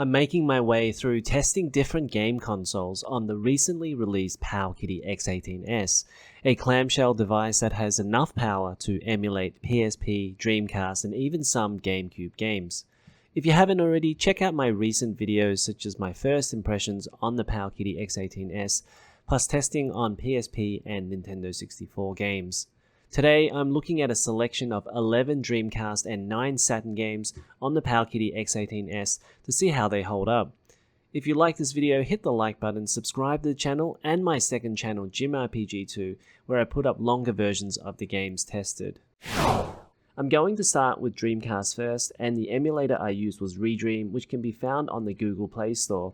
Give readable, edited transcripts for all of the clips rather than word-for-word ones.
I'm making my way through testing different game consoles on the recently released Powkiddy X18S, a clamshell device that has enough power to emulate PSP, Dreamcast, and even some GameCube games. If you haven't already, check out my recent videos such as my first impressions on the Powkiddy X18S, plus testing on PSP and Nintendo 64 games. Today, I'm looking at a selection of 11 Dreamcast and 9 Saturn games on the Powkiddy X18S to see how they hold up. If you like this video, hit the like button, subscribe to the channel and my second channel, JimRPG2, where I put up longer versions of the games tested. I'm going to start with Dreamcast first, and the emulator I used was Redream, which can be found on the Google Play Store.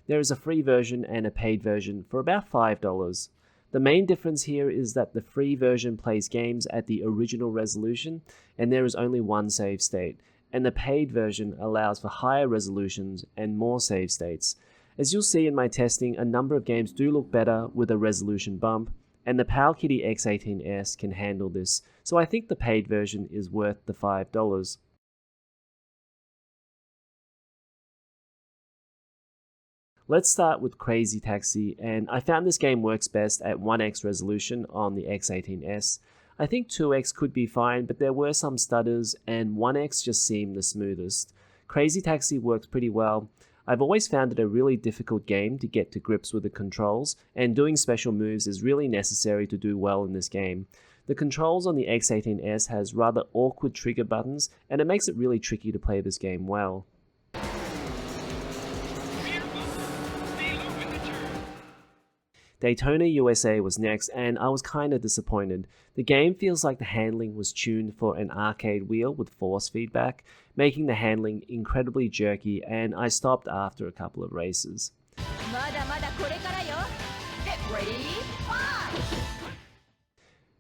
There is a free version and a paid version for about $5. The main difference here is that the free version plays games at the original resolution and there is only one save state, and the paid version allows for higher resolutions and more save states. As you'll see in my testing, a number of games do look better with a resolution bump, and the Powkiddy X18S can handle this, so I think the paid version is worth the $5. Let's start with Crazy Taxi, and I found this game works best at 1x resolution on the X18S. I think 2x could be fine, but there were some stutters, and 1x just seemed the smoothest. Crazy Taxi works pretty well. I've always found it a really difficult game to get to grips with the controls, and doing special moves is really necessary to do well in this game. The controls on the X18S has rather awkward trigger buttons, and it makes it really tricky to play this game well. Daytona USA was next, and I was kinda disappointed. The game feels like the handling was tuned for an arcade wheel with force feedback, making the handling incredibly jerky, and I stopped after a couple of races.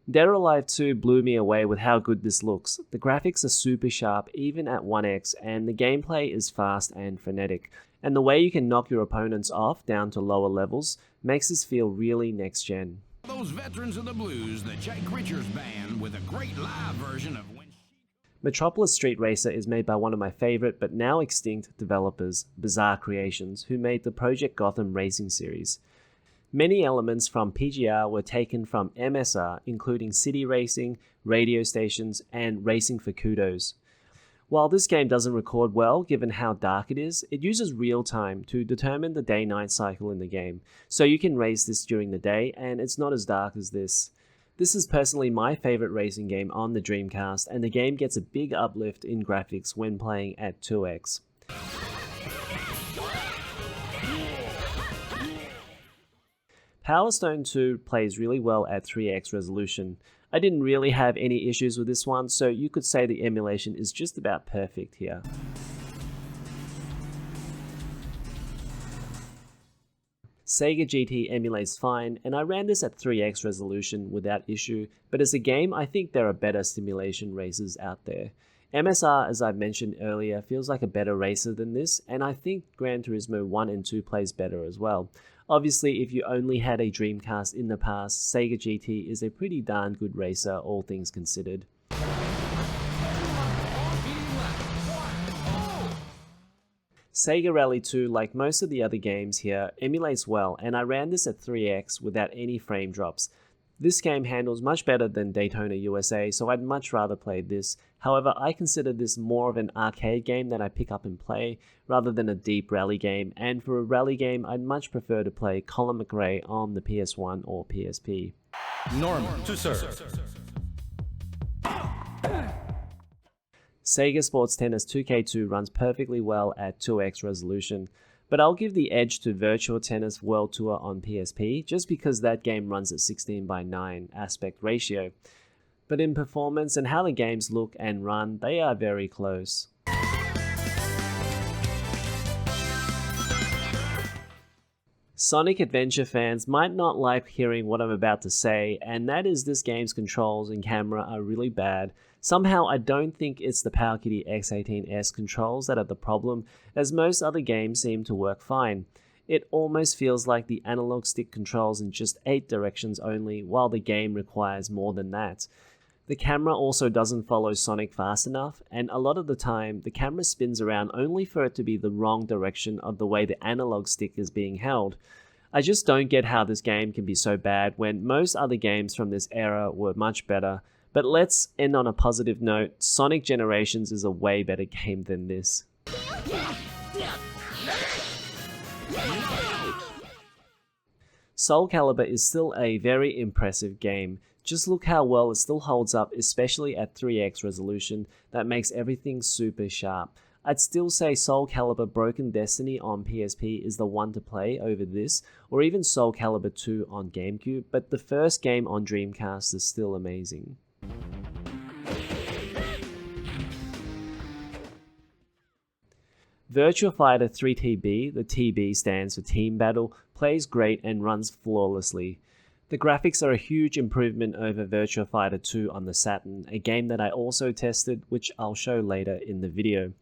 Dead or Alive 2 blew me away with how good this looks. The graphics are super sharp even at 1x, and the gameplay is fast and frenetic. And the way you can knock your opponents off down to lower levels makes this feel really next gen. Those veterans of the blues, the Jake Richards band, with a great live version of Metropolis Street Racer is made by one of my favorite but now extinct developers, Bizarre Creations, who made the Project Gotham racing series. Many elements from PGR were taken from MSR, including city racing, radio stations, and racing for kudos. While this game doesn't record well given how dark it is, it uses real time to determine the day-night cycle in the game, so you can race this during the day and it's not as dark as this. This is personally my favorite racing game on the Dreamcast, and the game gets a big uplift in graphics when playing at 2x. Power Stone 2 plays really well at 3x resolution. I didn't really have any issues with this one, so you could say the emulation is just about perfect here. Sega GT emulates fine, and I ran this at 3x resolution without issue, but as a game I think there are better simulation races out there. MSR, as I mentioned earlier, feels like a better racer than this, and I think Gran Turismo 1 and 2 plays better as well. Obviously, if you only had a Dreamcast in the past, Sega GT is a pretty darn good racer, all things considered. Sega Rally 2, like most of the other games here, emulates well, and I ran this at 3x without any frame drops. This game handles much better than Daytona USA, so I'd much rather play this. However, I consider this more of an arcade game that I pick up and play, rather than a deep rally game, and for a rally game, I'd much prefer to play Colin McRae on the PS1 or PSP. Norman to serve. Sega Sports Tennis 2K2 runs perfectly well at 2x resolution, but I'll give the edge to Virtua Tennis World Tour on PSP just because that game runs at 16:9 aspect ratio. But in performance and how the games look and run, they are very close. Sonic Adventure fans might not like hearing what I'm about to say, and that is this game's controls and camera are really bad. Somehow I don't think it's the Powkiddy X18S controls that are the problem, as most other games seem to work fine. It almost feels like the analog stick controls in just 8 directions only, while the game requires more than that. The camera also doesn't follow Sonic fast enough, and a lot of the time, the camera spins around only for it to be the wrong direction of the way the analog stick is being held. I just don't get how this game can be so bad when most other games from this era were much better. But let's end on a positive note. Sonic Generations is a way better game than this. Soul Calibur is still a very impressive game. Just look how well it still holds up, especially at 3x resolution. That makes everything super sharp. I'd still say Soul Calibur Broken Destiny on PSP is the one to play over this, or even Soul Calibur 2 on GameCube, but the first game on Dreamcast is still amazing. Virtua Fighter 3TB, the TB stands for Team Battle, plays great and runs flawlessly. The graphics are a huge improvement over Virtua Fighter 2 on the Saturn, a game that I also tested, which I'll show later in the video.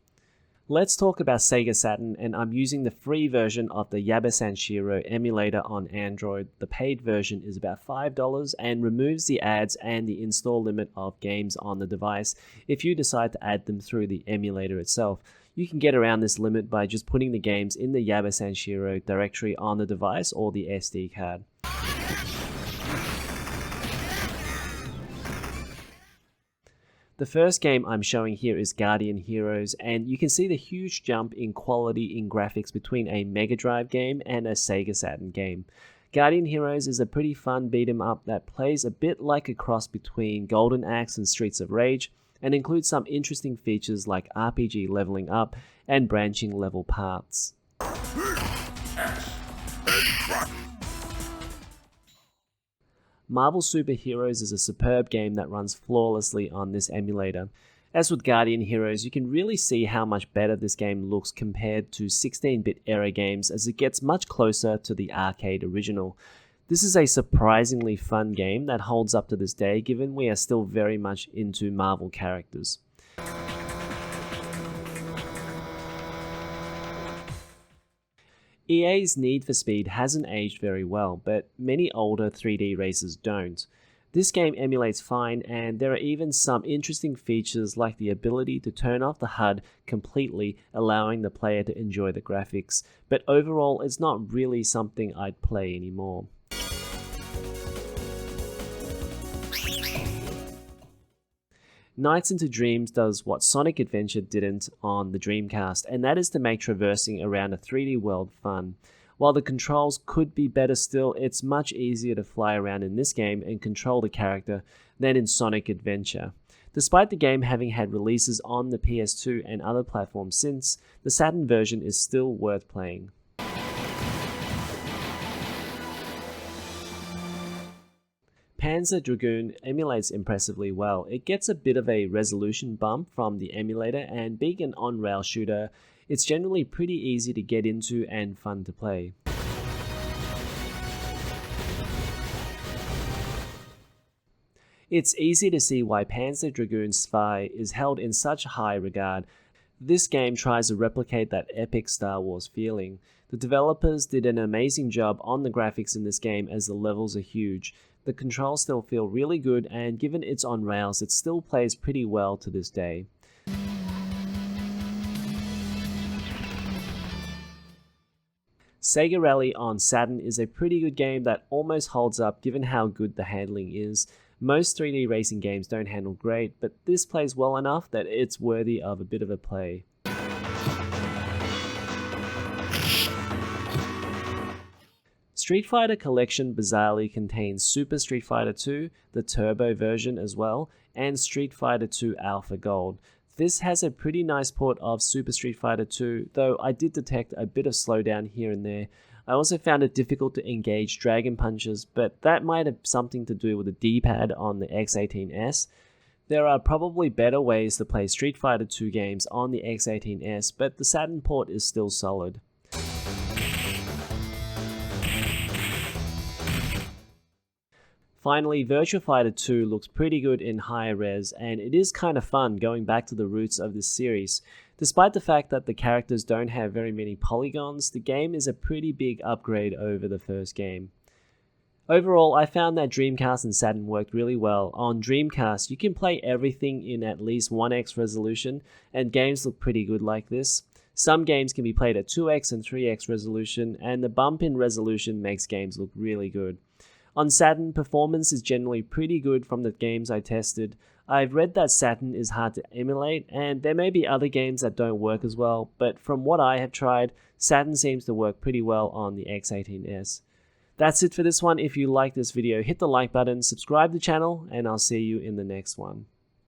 Let's talk about Sega Saturn, and I'm using the free version of the Yaba Sanshiro emulator on Android. The paid version is about $5 and removes the ads and the install limit of games on the device if you decide to add them through the emulator itself. You can get around this limit by just putting the games in the Yaba Sanshiro directory on the device or the SD card. The first game I'm showing here is Guardian Heroes, and you can see the huge jump in quality in graphics between a Mega Drive game and a Sega Saturn game. Guardian Heroes is a pretty fun beat 'em up that plays a bit like a cross between Golden Axe and Streets of Rage, and includes some interesting features like RPG leveling up and branching level paths. Marvel Super Heroes is a superb game that runs flawlessly on this emulator. As with Guardian Heroes, you can really see how much better this game looks compared to 16-bit era games as it gets much closer to the arcade original. This is a surprisingly fun game that holds up to this day given we are still very much into Marvel characters. EA's Need for Speed hasn't aged very well, but many older 3D racers don't. This game emulates fine, and there are even some interesting features like the ability to turn off the HUD completely, allowing the player to enjoy the graphics, but overall it's not really something I'd play anymore. Nights into Dreams does what Sonic Adventure didn't on the Dreamcast, and that is to make traversing around a 3D world fun. While the controls could be better still, it's much easier to fly around in this game and control the character than in Sonic Adventure. Despite the game having had releases on the PS2 and other platforms since, the Saturn version is still worth playing. Panzer Dragoon emulates impressively well. It gets a bit of a resolution bump from the emulator, and being an on-rail shooter, it's generally pretty easy to get into and fun to play. It's easy to see why Panzer Dragoon Zwei is held in such high regard. This game tries to replicate that epic Star Wars feeling. The developers did an amazing job on the graphics in this game as the levels are huge. The controls still feel really good, and given it's on rails, it still plays pretty well to this day. Sega Rally on Saturn is a pretty good game that almost holds up given how good the handling is. Most 3D racing games don't handle great, but this plays well enough that it's worthy of a bit of a play. Street Fighter Collection bizarrely contains Super Street Fighter 2, the Turbo version as well, and Street Fighter 2 Alpha Gold. This has a pretty nice port of Super Street Fighter 2, though I did detect a bit of slowdown here and there. I also found it difficult to engage Dragon Punches, but that might have something to do with the D-pad on the X18S. There are probably better ways to play Street Fighter 2 games on the X18S, but the Saturn port is still solid. Finally, Virtua Fighter 2 looks pretty good in higher res, and it is kind of fun going back to the roots of this series. Despite the fact that the characters don't have very many polygons, the game is a pretty big upgrade over the first game. Overall, I found that Dreamcast and Saturn worked really well. On Dreamcast, you can play everything in at least 1x resolution, and games look pretty good like this. Some games can be played at 2x and 3x resolution, and the bump in resolution makes games look really good. On Saturn, performance is generally pretty good from the games I tested. I've read that Saturn is hard to emulate, and there may be other games that don't work as well, but from what I have tried, Saturn seems to work pretty well on the X18S. That's it for this one. If you like this video, hit the like button, subscribe to the channel, and I'll see you in the next one.